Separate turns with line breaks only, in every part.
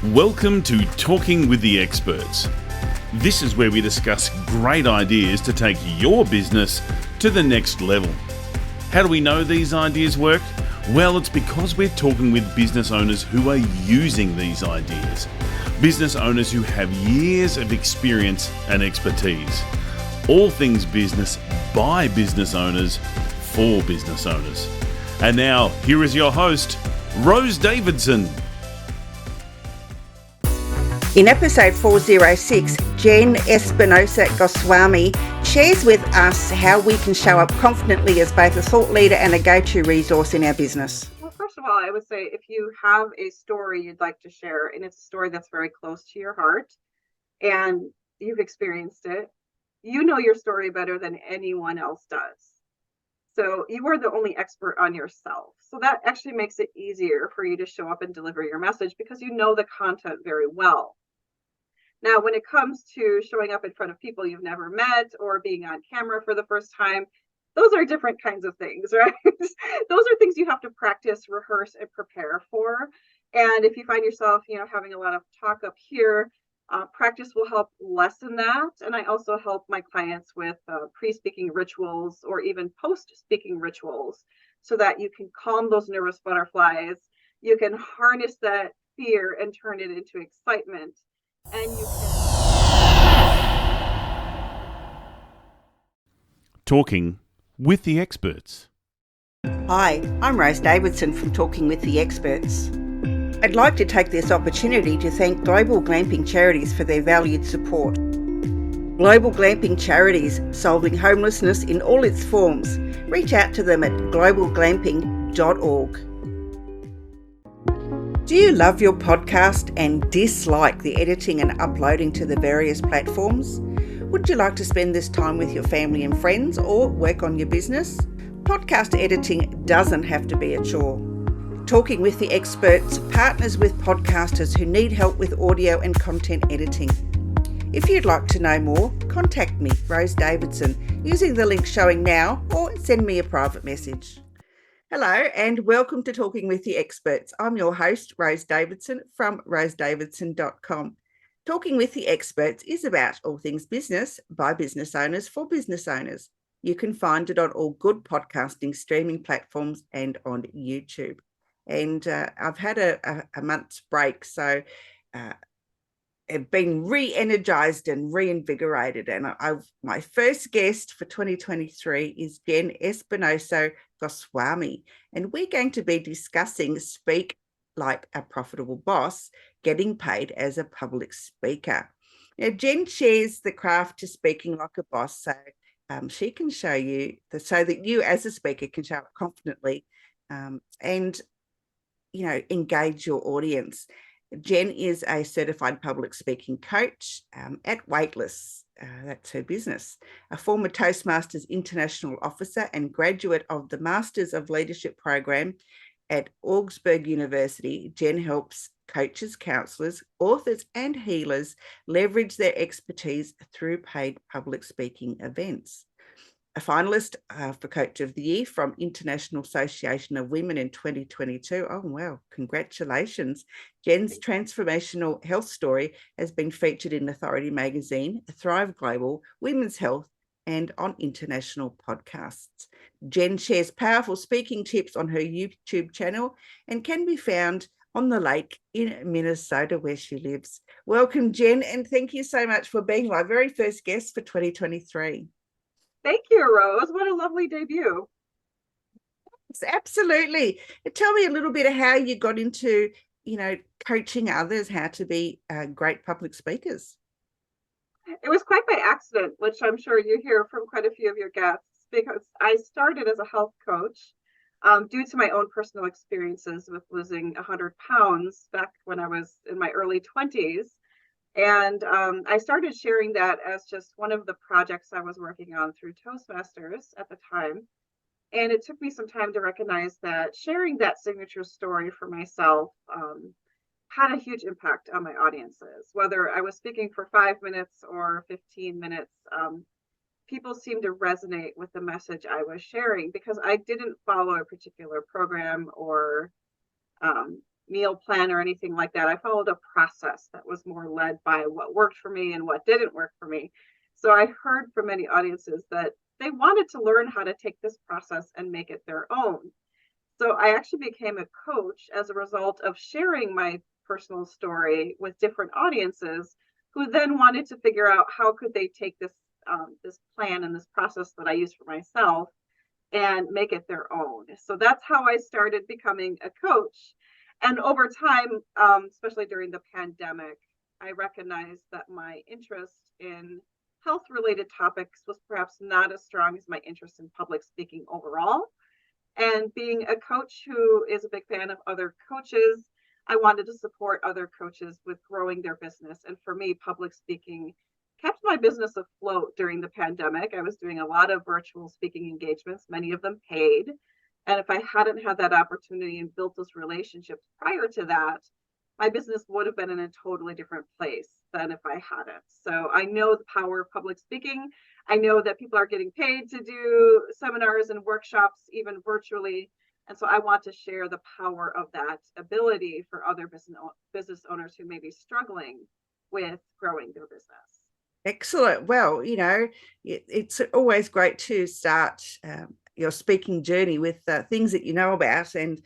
Welcome to Talking with the Experts. This is where we discuss great ideas to take your business to the next level. How do we know these ideas work? Well, it's because we're talking with business owners who are using these ideas. Business owners who have years of experience and expertise. All things business by business owners for business owners. And now, here is your host, Rose Davidson.
In episode 406, Jenn Espinosa-Goswami shares with us how we can show up confidently as both a thought leader and a go-to resource in our business.
Well, first of all, I would say if you have a story you'd like to share, and it's a story that's very close to your heart, and you've experienced it, you know your story better than anyone else does. So you are the only expert on yourself. So that actually makes it easier for you to show up and deliver your message because you know the content very well. Now, when it comes to showing up in front of people you've never met or being on camera for the first time, those are different kinds of things, right? Those are things you have to practice, rehearse, and prepare for. And if you find yourself, having a lot of talk up here, practice will help lessen that. And I also help my clients with pre-speaking rituals or even post-speaking rituals so that you can calm those nervous butterflies. You can harness that fear and turn it into excitement. And you can...
Talking with the Experts.
Hi, I'm Rose Davidson from Talking with the Experts. I'd like to take this opportunity to thank Global Glamping Charities for their valued support. Global Glamping Charities, solving homelessness in all its forms. Reach out to them at globalglamping.org. Do you love your podcast and dislike the editing and uploading to the various platforms? Would you like to spend this time with your family and friends or work on your business? Podcast editing doesn't have to be a chore. Talking with the Experts partners with podcasters who need help with audio and content editing. If you'd like to know more, contact me, Rose Davidson, using the link showing now or send me a private message. Hello and welcome to Talking with the Experts. I'm your host, Rose Davidson from rosedavidson.com. Talking with the Experts is about all things business by business owners for business owners. You can find it on all good podcasting streaming platforms and on YouTube. And I've had a month's break, so I've been re-energized and reinvigorated. And my first guest for 2023 is Jenn Espinosa-Goswami. And we're going to be discussing Speak Like a Profitable Boss, getting paid as a public speaker. Now, Jenn shares the craft to speaking like a boss, so she can show you, so that you as a speaker can show up confidently and engage your audience. Jenn is a certified public speaking coach at Weightless. That's her business. A former Toastmasters International Officer and graduate of the Masters of Leadership program at Augsburg University, Jenn helps coaches, counsellors, authors and healers leverage their expertise through paid public speaking events. A finalist for Coach of the Year from International Association of Women in 2022. Oh, wow. Congratulations. Jenn's transformational health story has been featured in Authority Magazine, Thrive Global, Women's Health, and on international podcasts. Jenn shares powerful speaking tips on her YouTube channel and can be found on the lake in Minnesota where she lives. Welcome, Jenn, and thank you so much for being my very first guest for 2023.
Thank you, Rose. What a lovely debut.
Absolutely. Tell me a little bit of how you got into, coaching others how to be great public speakers.
It was quite by accident, which I'm sure you hear from quite a few of your guests, because I started as a health coach due to my own personal experiences with losing 100 pounds back when I was in my early 20s. And I started sharing that as just one of the projects I was working on through Toastmasters at the time. And it took me some time to recognize that sharing that signature story for myself had a huge impact on my audiences. Whether I was speaking for 5 minutes or 15 minutes, people seemed to resonate with the message I was sharing because I didn't follow a particular program or meal plan or anything like that. I followed a process that was more led by what worked for me and what didn't work for me. So I heard from many audiences that they wanted to learn how to take this process and make it their own. So I actually became a coach as a result of sharing my personal story with different audiences who then wanted to figure out how could they take this plan and this process that I use for myself and make it their own. So that's how I started becoming a coach. And over time, especially during the pandemic, I recognized that my interest in health related topics was perhaps not as strong as my interest in public speaking overall. And being a coach who is a big fan of other coaches, I wanted to support other coaches with growing their business. And for me, public speaking kept my business afloat during the pandemic. I was doing a lot of virtual speaking engagements, many of them paid. And if I hadn't had that opportunity and built those relationships prior to that, my business would have been in a totally different place than if I hadn't. So I know the power of public speaking. I know that people are getting paid to do seminars and workshops, even virtually. And so I want to share the power of that ability for other business owners who may be struggling with growing their business.
Excellent. Well, it's always great to start your speaking journey with things that you know about and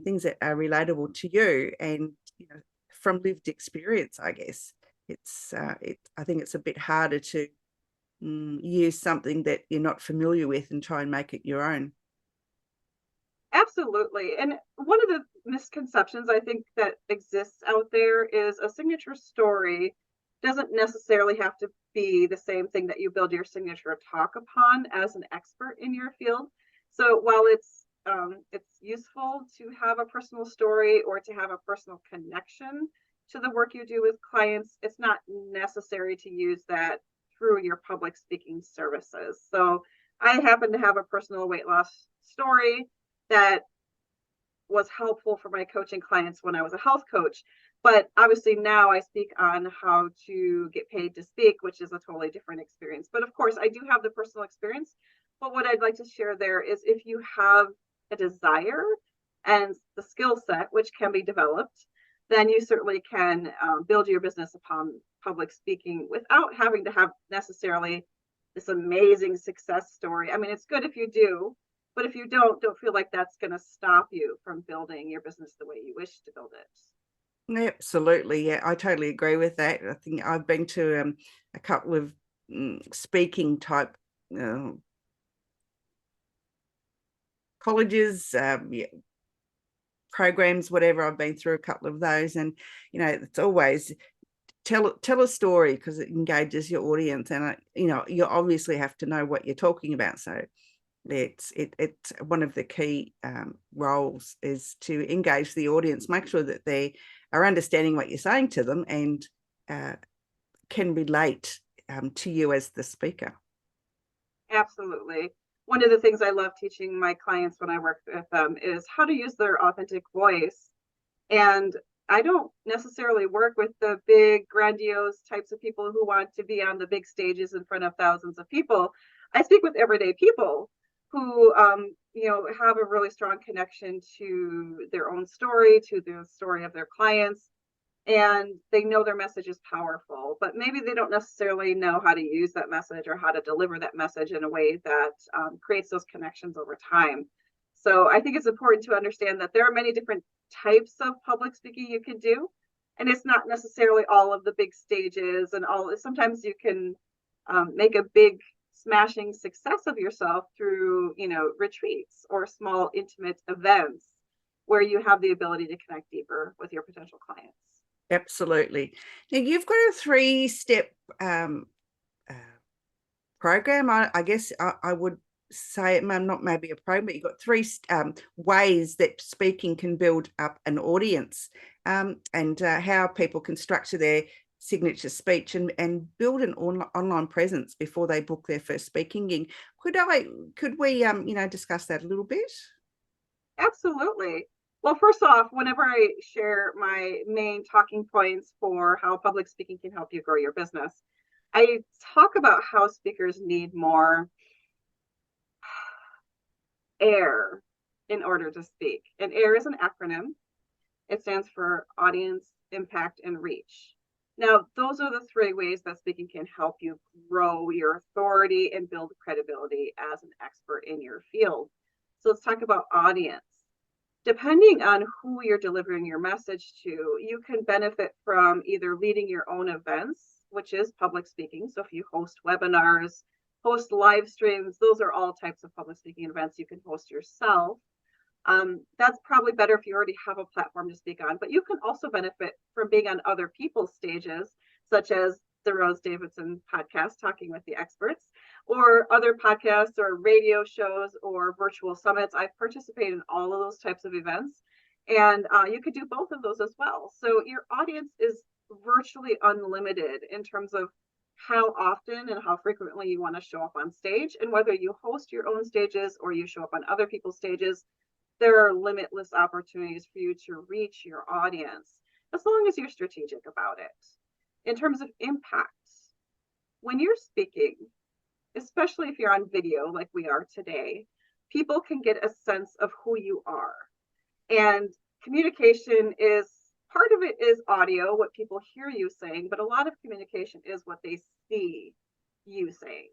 things that are relatable to you, and from lived experience. I guess I think it's a bit harder to use something that you're not familiar with and try and make it your own.
Absolutely. And one of the misconceptions I think that exists out there is a signature story doesn't necessarily have to be the same thing that you build your signature talk upon as an expert in your field. So while it's useful to have a personal story or to have a personal connection to the work you do with clients, it's not necessary to use that through your public speaking services. So I happen to have a personal weight loss story that was helpful for my coaching clients when I was a health coach. But obviously now I speak on how to get paid to speak, which is a totally different experience. But of course, I do have the personal experience. But what I'd like to share there is if you have a desire and the skill set, which can be developed, then you certainly can build your business upon public speaking without having to have necessarily this amazing success story. I mean, it's good if you do, but if you don't feel like that's going to stop you from building your business the way you wish to build it.
Absolutely. Yeah, I totally agree with that. I think I've been to a couple of speaking type colleges, programs, whatever. I've been through a couple of those, and it's always tell a story because it engages your audience, and you obviously have to know what you're talking about. So it's one of the key roles is to engage the audience, make sure that they are understanding what you're saying to them and can relate to you as the speaker.
Absolutely. One of the things I love teaching my clients when I work with them is how to use their authentic voice. And I don't necessarily work with the big, grandiose types of people who want to be on the big stages in front of thousands of people. I speak with everyday people who, have a really strong connection to their own story, to the story of their clients, and they know their message is powerful, but maybe they don't necessarily know how to use that message or how to deliver that message in a way that creates those connections over time. So I think it's important to understand that there are many different types of public speaking you can do, and it's not necessarily all of the big stages and all. Sometimes you can make a big smashing success of yourself through retreats or small intimate events where you have the ability to connect deeper with your potential clients.
Absolutely. Now you've got a 3-step program. I guess I would say, not maybe a program, but you've got 3 ways that speaking can build up an audience, and how people can structure their signature speech and build an online presence before they book their first speaking gig. Could we discuss that a little bit?
Absolutely. Well, first off, whenever I share my main talking points for how public speaking can help you grow your business, I talk about how speakers need more air in order to speak. And AIR is an acronym. It stands for audience, impact, and reach. Now, those are the three ways that speaking can help you grow your authority and build credibility as an expert in your field. So let's talk about audience. Depending on who you're delivering your message to, you can benefit from either leading your own events, which is public speaking. So if you host webinars, host live streams, those are all types of public speaking events you can host yourself. That's probably better if you already have a platform to speak on, but you can also benefit from being on other people's stages, such as the Rose Davidson podcast, Talking with the Experts, or other podcasts or radio shows or virtual summits. I've participated in all of those types of events, and you could do both of those as well. So your audience is virtually unlimited in terms of how often and how frequently you want to show up on stage, and whether you host your own stages or you show up on other people's stages. There are limitless opportunities for you to reach your audience as long as you're strategic about it. In terms of impact, when you're speaking, especially if you're on video like we are today, people can get a sense of who you are. And communication is, part of it is audio, what people hear you saying, but a lot of communication is what they see you saying.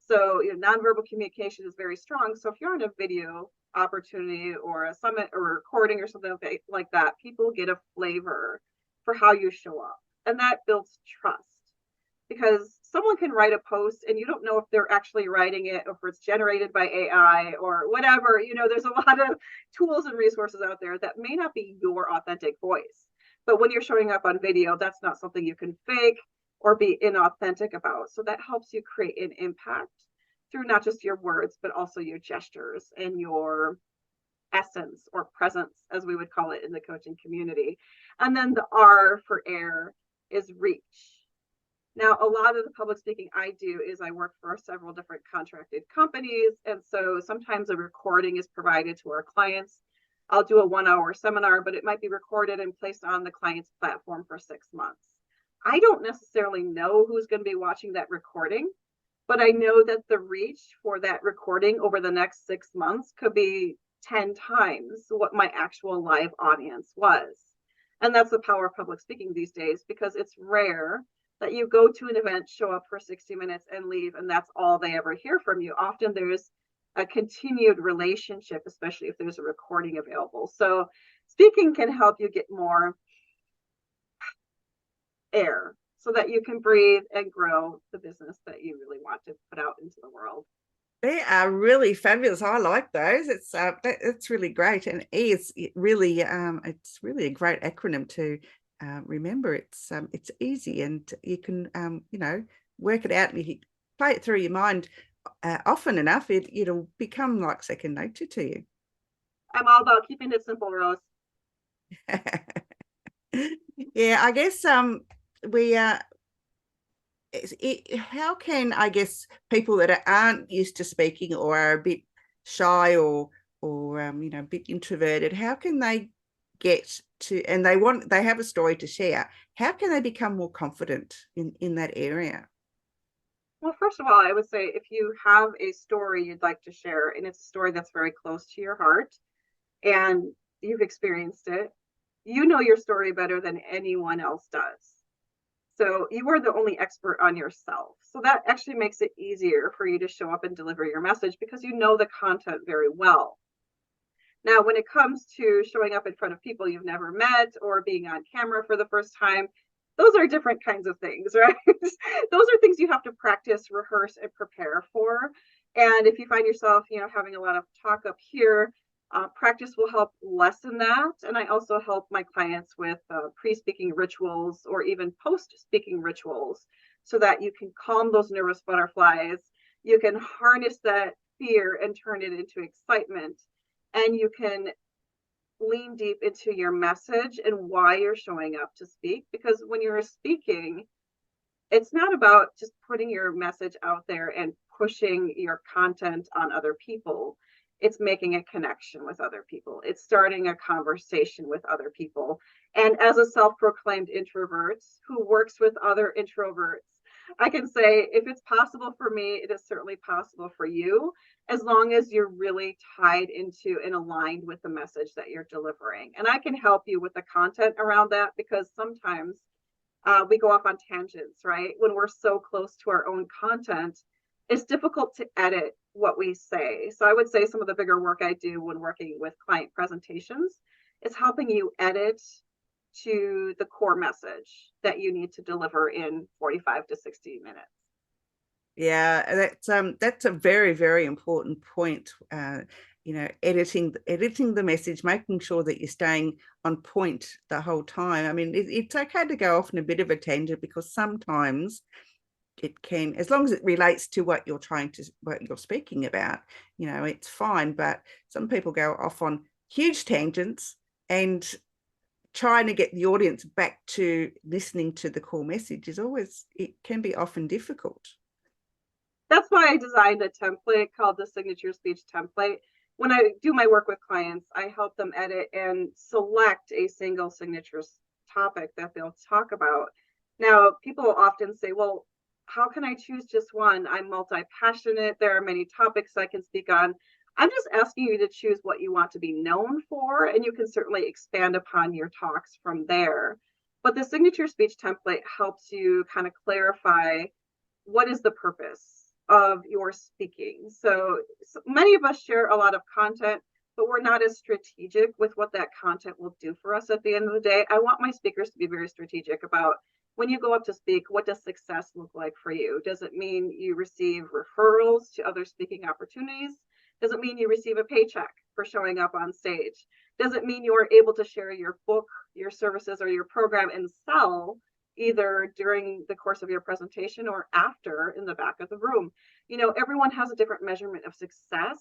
So nonverbal communication is very strong. So if you're on a video opportunity or a summit or a recording or something like that, people get a flavor for how you show up. And that builds trust, because someone can write a post and you don't know if they're actually writing it or if it's generated by AI or whatever. There's a lot of tools and resources out there that may not be your authentic voice. But when you're showing up on video, that's not something you can fake or be inauthentic about. So that helps you create an impact through not just your words, but also your gestures and your essence or presence, as we would call it in the coaching community. And then the R for air is reach. Now, a lot of the public speaking I do is I work for several different contracted companies. And so sometimes a recording is provided to our clients. I'll do a 1-hour seminar, but it might be recorded and placed on the client's platform for 6 months. I don't necessarily know who's going to be watching that recording, but I know that the reach for that recording over the next 6 months could be 10 times what my actual live audience was. And that's the power of public speaking these days, because it's rare that you go to an event, show up for 60 minutes and leave, and that's all they ever hear from you. Often there's a continued relationship, especially if there's a recording available. So speaking can help you get more air so that you can breathe and grow the business that you really want to put out into the world.
They are really fabulous. I like those. It's really great, and E is really it's really a great acronym to remember. It's easy, and you can work it out, and if you play it through your mind often enough, it'll become like second nature to you.
I'm all about keeping it simple, Rose.
Yeah, I guess we how can, I guess, people that aren't used to speaking or are a bit shy or a bit introverted, how can they get to, and they have a story to share, how can they become more confident in that area?
Well, first of all, I would say if you have a story you'd like to share, and it's a story that's very close to your heart and you've experienced it, you know your story better than anyone else does. So you are the only expert on yourself. So that actually makes it easier for you to show up and deliver your message, because you know the content very well. Now, when it comes to showing up in front of people you've never met or being on camera for the first time, those are different kinds of things, right? Those are things you have to practice, rehearse, and prepare for. And if you find yourself, having a lot of talk up here, practice will help lessen that. And I also help my clients with pre-speaking rituals or even post-speaking rituals, so that you can calm those nervous butterflies. You can harness that fear and turn it into excitement. And you can lean deep into your message and why you're showing up to speak. Because when you're speaking, it's not about just putting your message out there and pushing your content on other people. It's making a connection with other people. It's starting a conversation with other people. And as a self-proclaimed introvert who works with other introverts, I can say if it's possible for me, it is certainly possible for you, as long as you're really tied into and aligned with the message that you're delivering. And I can help you with the content around that, because sometimes we go off on tangents, right? When we're so close to our own content, it's difficult to edit what we say. So I would say some of the bigger work I do when working with client presentations is helping you edit to the core message that you need to deliver in 45 to 60 minutes.
Yeah, that's a very, very important point. Editing the message, making sure that you're staying on point the whole time. I mean, it's okay to go off in a bit of a tangent, because sometimes it can, as long as it relates to what you're speaking about, it's fine. But some people go off on huge tangents, and trying to get the audience back to listening to the core message it can be often difficult.
That's why I designed a template called the signature speech template. When I do my work with clients, I help them edit and select a single signature topic that they'll talk about. Now, people often say, well, how can I choose just one? I'm multi-passionate. There are many topics I can speak on. I'm just asking you to choose what you want to be known for, and you can certainly expand upon your talks from there. But the signature speech template helps you kind of clarify what is the purpose of your speaking. So many of us share a lot of content, but we're not as strategic with what that content will do for us at the end of the day. I want my speakers to be very strategic about, when you go up to speak, what does success look like for you? Does it mean you receive referrals to other speaking opportunities? Does it mean you receive a paycheck for showing up on stage? Does it mean you are able to share your book, your services, or your program and sell either during the course of your presentation or after in the back of the room? Everyone has a different measurement of success,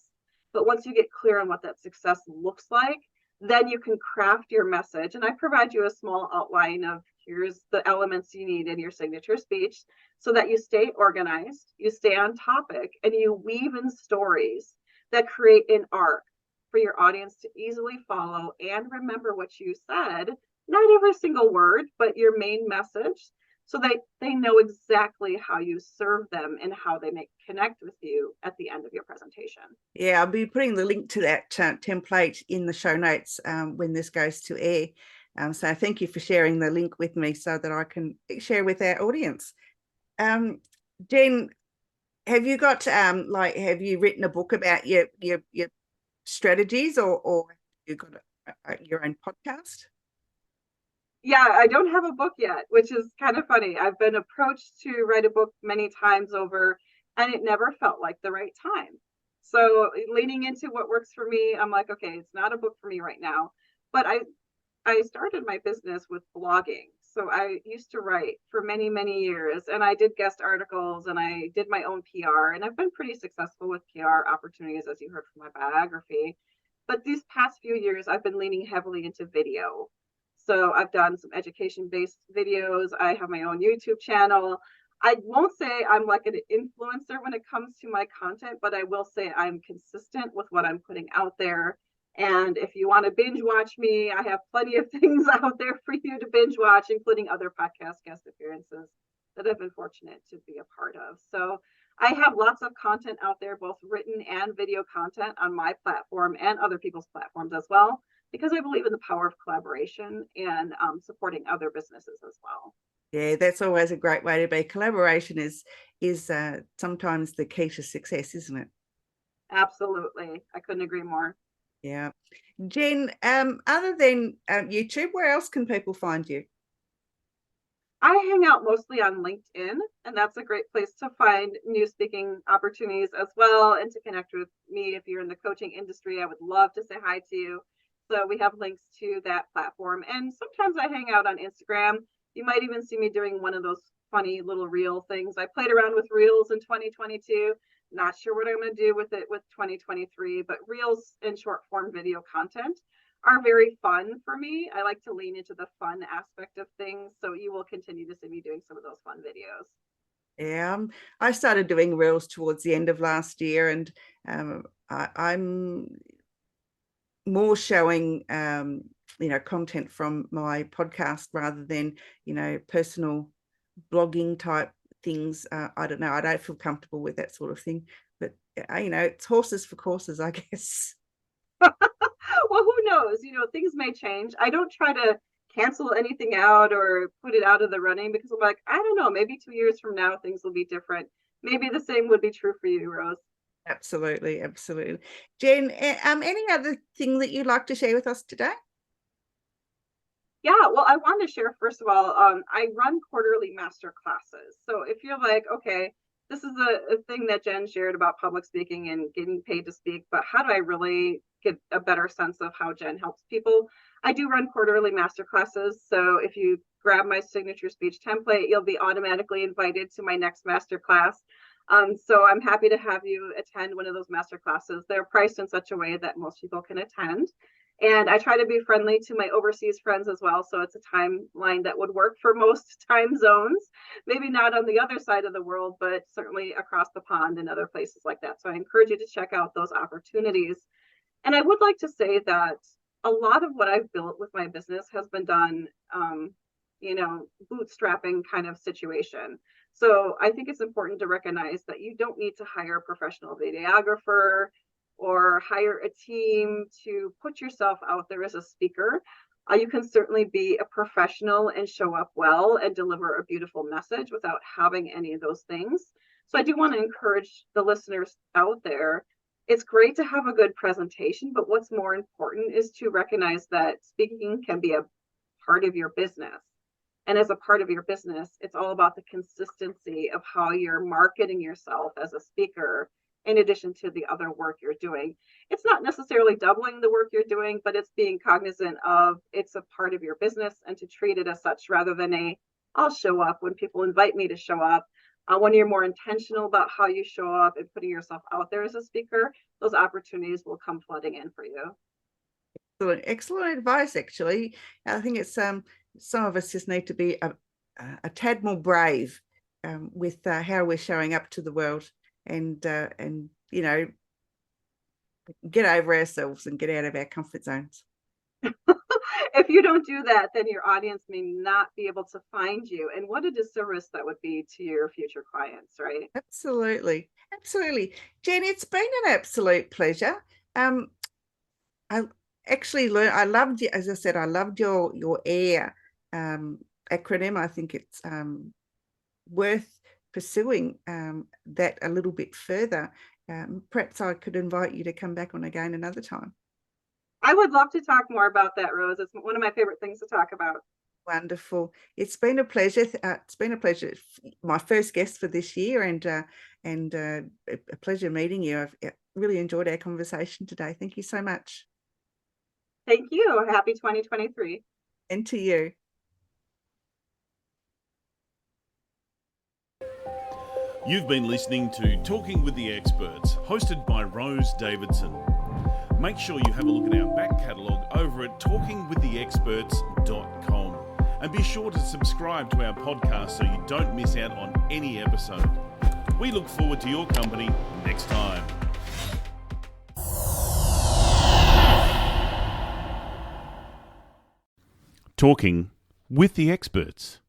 but once you get clear on what that success looks like, then you can craft your message. And I provide you a small outline of, here's the elements you need in your signature speech, so that you stay organized, you stay on topic, and you weave in stories that create an arc for your audience to easily follow and remember what you said. Not every single word, but your main message, so that they know exactly how you serve them and how they may connect with you at the end of your presentation.
Yeah, I'll be putting the link to that template in the show notes when this goes to air. So thank you for sharing the link with me so that I can share with our audience. Jenn, have you got have you written a book about your strategies, or have you got your own podcast?
Yeah, I don't have a book yet, which is kind of funny. I've been approached to write a book many times over, and it never felt like the right time. So leaning into what works for me, I'm like, okay, it's not a book for me right now. But I started my business with blogging. So I used to write for many, many years, and I did guest articles, and I did my own PR, and I've been pretty successful with PR opportunities, as you heard from my biography. But these past few years, I've been leaning heavily into video. So I've done some education-based videos. I have my own YouTube channel. I won't say I'm like an influencer when it comes to my content, but I will say I'm consistent with what I'm putting out there. And if you want to binge watch me, I have plenty of things out there for you to binge watch, including other podcast guest appearances that I've been fortunate to be a part of. So I have lots of content out there, both written and video content on my platform and other people's platforms as well, because I believe in the power of collaboration and supporting other businesses as well.
Yeah, that's always a great way to be. Collaboration is sometimes the key to success, isn't it?
Absolutely. I couldn't agree more.
Yeah. Jenn, other than YouTube, where else can people find you?
I hang out mostly on LinkedIn, and that's a great place to find new speaking opportunities as well, and to connect with me. If you're in the coaching industry, I would love to say hi to you. So we have links to that platform. And sometimes I hang out on Instagram. You might even see me doing one of those funny little reel things. I played around with reels in 2022. Not sure what I'm going to do with it with 2023, but reels and short form video content are very fun for me. I like to lean into the fun aspect of things. So you will continue to see me doing some of those fun videos.
Yeah, I started doing reels towards the end of last year, and I'm more showing content from my podcast rather than personal blogging type things. I don't know. I don't feel comfortable with that sort of thing. But, it's horses for courses, I guess.
Well, who knows? Things may change. I don't try to cancel anything out or put it out of the running because I'm like, I don't know, maybe 2 years from now, things will be different. Maybe the same would be true for you, Rose.
Absolutely. Absolutely. Jenn, any other thing that you'd like to share with us today?
Yeah, well, I want to share, first of all, I run quarterly master classes. So if you're like, okay, this is a thing that Jenn shared about public speaking and getting paid to speak, but how do I really get a better sense of how Jenn helps people? I do run quarterly master classes. So if you grab my signature speech template, you'll be automatically invited to my next master class. So I'm happy to have you attend one of those master classes. They're priced in such a way that most people can attend. And I try to be friendly to my overseas friends as well. So it's a timeline that would work for most time zones, maybe not on the other side of the world, but certainly across the pond and other places like that. So I encourage you to check out those opportunities. And I would like to say that a lot of what I've built with my business has been done, bootstrapping kind of situation. So I think it's important to recognize that you don't need to hire a professional videographer or hire a team to put yourself out there as a speaker. You can certainly be a professional and show up well and deliver a beautiful message without having any of those things. So I do want to encourage the listeners out there. It's great to have a good presentation, but what's more important is to recognize that speaking can be a part of your business. And as a part of your business, it's all about the consistency of how you're marketing yourself as a speaker in addition to the other work you're doing. It's not necessarily doubling the work you're doing, but it's being cognizant of it's a part of your business and to treat it as such rather than I'll show up when people invite me to show up. When you're more intentional about how you show up and putting yourself out there as a speaker, those opportunities will come flooding in for you.
Excellent advice, actually. I think it's some of us just need to be a tad more brave with how we're showing up to the world, and get over ourselves and get out of our comfort zones.
If you don't do that, then your audience may not be able to find you. And what a disservice that would be to your future clients, right?
Absolutely. Jenn, it's been an absolute pleasure. I actually learned, I loved, as I said, I loved your AIR acronym. I think it's worth pursuing that a little bit further. Perhaps I could invite you to come back on again another time.
I would love to talk more about that, Rose. It's one of my favorite things to talk about.
Wonderful. It's been a pleasure. My first guest for this year, and a pleasure meeting you. I've really enjoyed our conversation today. Thank you so much.
Thank you. Happy 2023.
And to you.
You've been listening to Talking with the Experts, hosted by Rose Davidson. Make sure you have a look at our back catalogue over at talkingwiththeexperts.com. And be sure to subscribe to our podcast so you don't miss out on any episode. We look forward to your company next time. Talking with the Experts.